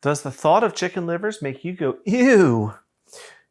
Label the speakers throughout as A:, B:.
A: Does the thought of chicken livers make you go, ew?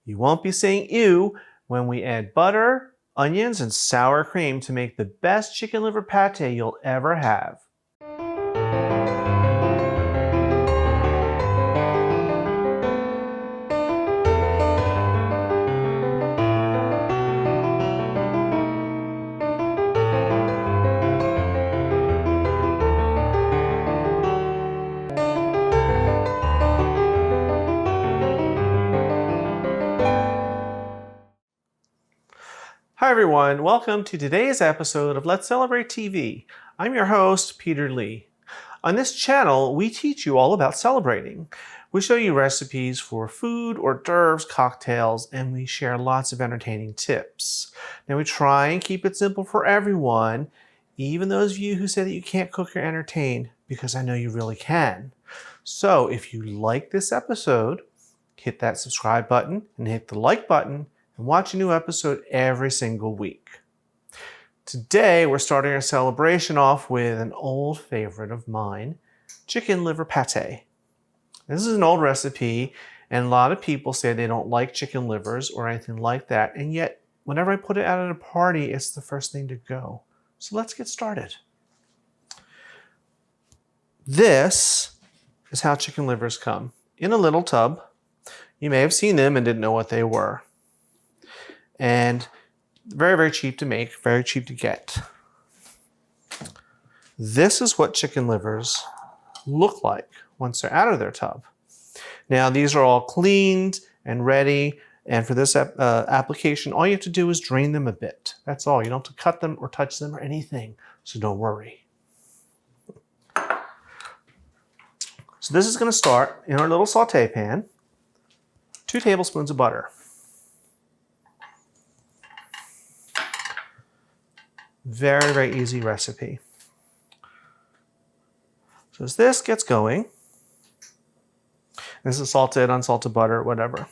A: You won't be saying ew when we add butter, onions, and sour cream to make the best chicken liver pate you'll ever have. Hi everyone, welcome to today's episode of Let's Celebrate TV. I'm your host, Peter Lee. On this channel, we teach you all about celebrating. We show you recipes for food, hors d'oeuvres, cocktails, and we share lots of entertaining tips. Now we try and keep it simple for everyone, even those of you who say that you can't cook or entertain, because I know you really can. So if you like this episode, hit that subscribe button and hit the like button and watch a new episode every single week. Today, we're starting our celebration off with an old favorite of mine, chicken liver pate. This is an old recipe, and a lot of people say they don't like chicken livers or anything like that, and yet, whenever I put it out at a party, it's the first thing to go. So let's get started. This is how chicken livers come, in a little tub. You may have seen them and didn't know what they were. And very, very cheap to make, very cheap to get. This is what chicken livers look like once they're out of their tub. Now, these are all cleaned and ready, and for this application, all you have to do is drain them a bit. That's all. You don't have to cut them or touch them or anything, so don't worry. So this is going to start in our little Sauté pan. 2 tablespoons of butter. Very, very easy recipe. So as this gets going, this is salted, unsalted butter, whatever.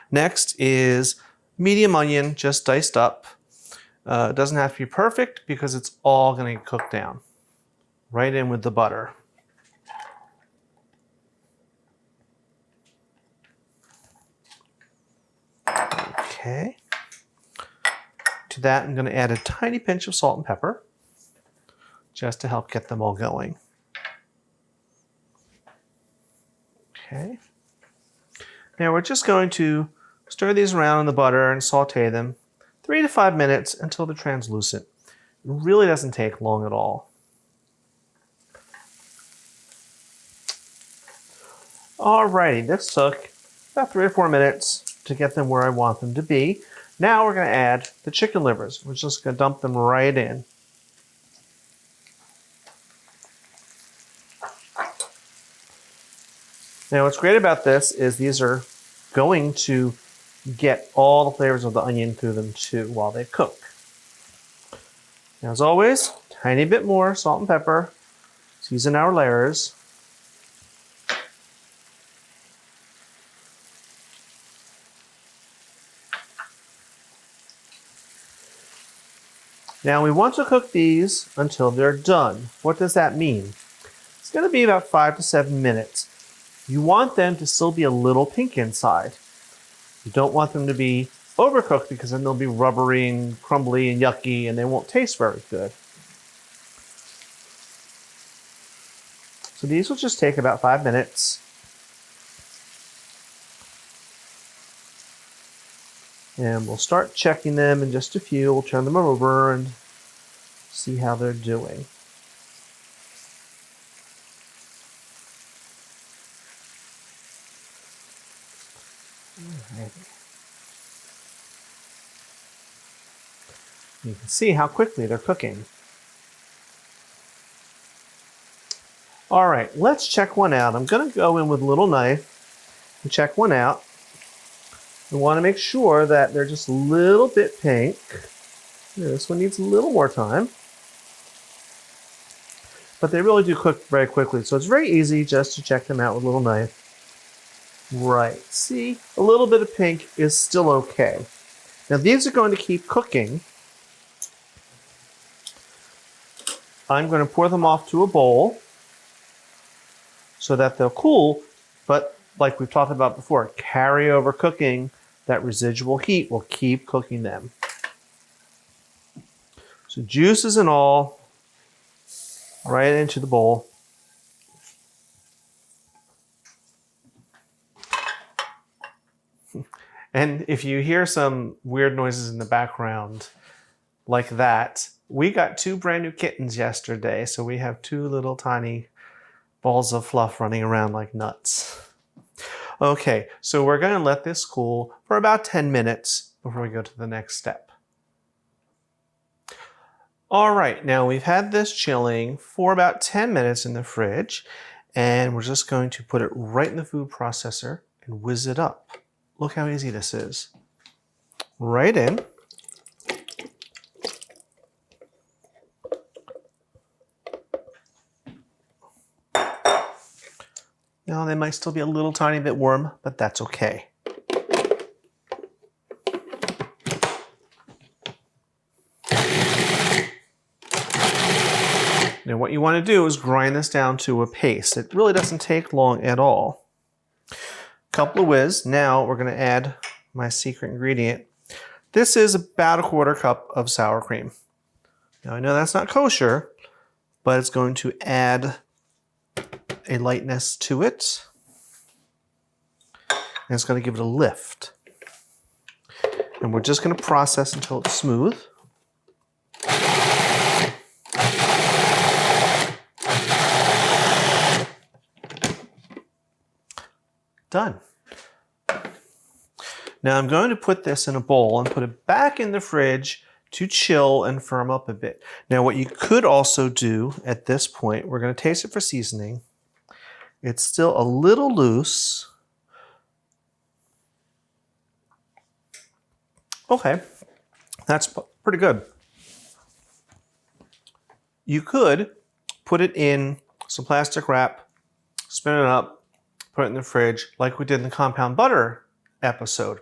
A: Next is medium onion, just diced up. It doesn't have to be perfect because it's all going to get cooked down. Right in with the butter. Okay. To that, I'm going to add a tiny pinch of salt and pepper, just to help get them all going. Okay. Now we're just going to stir these around in the butter and saute them 3 to 5 minutes until they're translucent. It really doesn't take long at all. Alrighty, this took about 3 or 4 minutes to get them where I want them to be. Now we're going to add the chicken livers. We're just going to dump them right in. Now what's great about this is these are going to get all the flavors of the onion through them too while they cook. Now, as always, tiny bit more salt and pepper. Season our layers. Now we want to cook these until they're done. What does that mean? It's going to be about 5 to 7 minutes. You want them to still be a little pink inside. You don't want them to be overcooked because then they'll be rubbery and crumbly and yucky and they won't taste very good. So these will just take about 5 minutes. And we'll start checking them in just a few. We'll turn them over and see how they're doing. Alrighty. You can see how quickly they're cooking. All right, let's check one out. I'm going to go in with a little knife and check one out. We want to make sure that they're just a little bit pink. This one needs a little more time. But they really do cook very quickly, so it's very easy just to check them out with a little knife. Right, see, a little bit of pink is still okay. Now these are going to keep cooking. I'm going to pour them off to a bowl so that they'll cool But like we've talked about before, carryover cooking, that residual heat will keep cooking them. So juices and all, right into the bowl. And if you hear some weird noises in the background like that, we got 2 brand new kittens yesterday, so we have 2 little tiny balls of fluff running around like nuts. Okay, so we're going to let this cool for about 10 minutes before we go to the next step. All right, now we've had this chilling for about 10 minutes in the fridge, and we're just going to put it right in the food processor and whiz it up. Look how easy this is. Right in. Now they might still be a little tiny bit warm, but that's okay. Now what you want to do is grind this down to a paste. It really doesn't take long at all. Couple of whiz. Now we're going to add my secret ingredient. This is about a 1/4 cup of sour cream. Now I know that's not kosher, but it's going to add a lightness to it. And it's going to give it a lift. And we're just going to process until it's smooth. Done. Now I'm going to put this in a bowl and put it back in the fridge to chill and firm up a bit. Now what you could also do at this point, we're going to taste it for seasoning. It's still a little loose. Okay, that's pretty good. You could put it in some plastic wrap, spin it up, put it in the fridge like we did in the compound butter episode.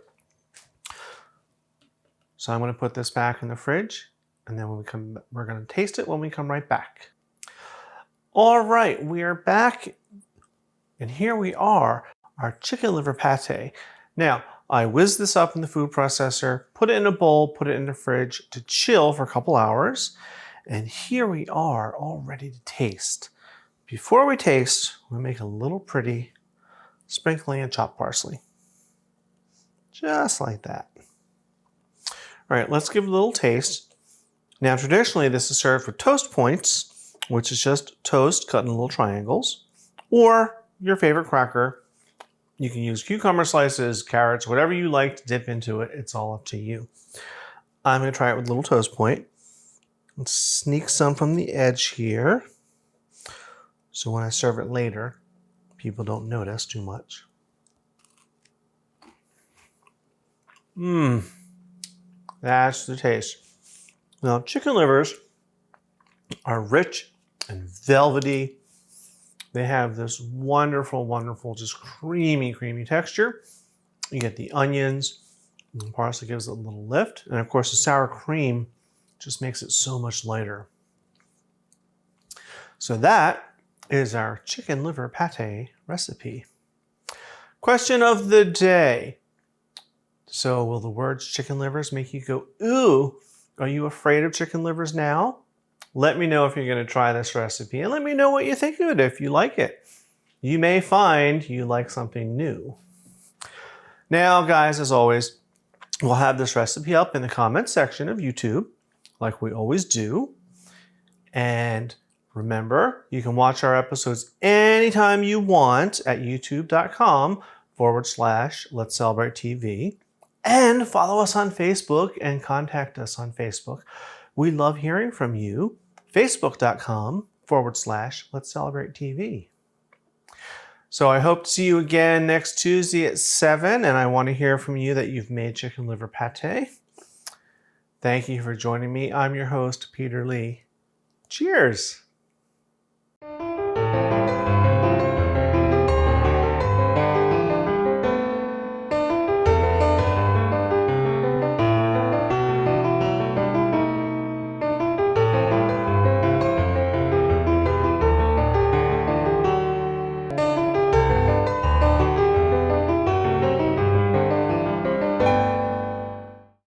A: So I'm going to put this back in the fridge, and then when we come, we're going to taste it when we come right back. All right, we are back, and here we are, our chicken liver pate. Now, I whizzed this up in the food processor, put it in a bowl, put it in the fridge to chill for a couple hours, and here we are, all ready to taste. Before we taste, we'll make a little pretty sprinkling of chopped parsley. Just like that. All right, let's give it a little taste. Now, traditionally, this is served with toast points, which is just toast cut in little triangles, or your favorite cracker. You can use cucumber slices, carrots, whatever you like to dip into it. It's all up to you. I'm going to try it with a little toast point. Let's sneak some from the edge here, so when I serve it later, people don't notice too much. That's the taste. Now, chicken livers are rich and velvety. They have this wonderful, wonderful, just creamy, creamy texture. You get the onions, and the parsley gives it a little lift. And of course, the sour cream just makes it so much lighter. So that is our chicken liver pate recipe. Question of the day. So will the words chicken livers make you go, ooh? Are you afraid of chicken livers now? Let me know if you're going to try this recipe, and let me know what you think of it if you like it. You may find you like something new. Now, guys, as always, we'll have this recipe up in the comments section of YouTube, like we always do. And remember, you can watch our episodes anytime you want at youtube.com/Let's Celebrate TV. And follow us on Facebook and contact us on Facebook. We love hearing from you. Facebook.com/Let's Celebrate TV. So I hope to see you again next Tuesday at 7, and I want to hear from you that you've made chicken liver pate. Thank you for joining me. I'm your host, Peter Lee. Cheers.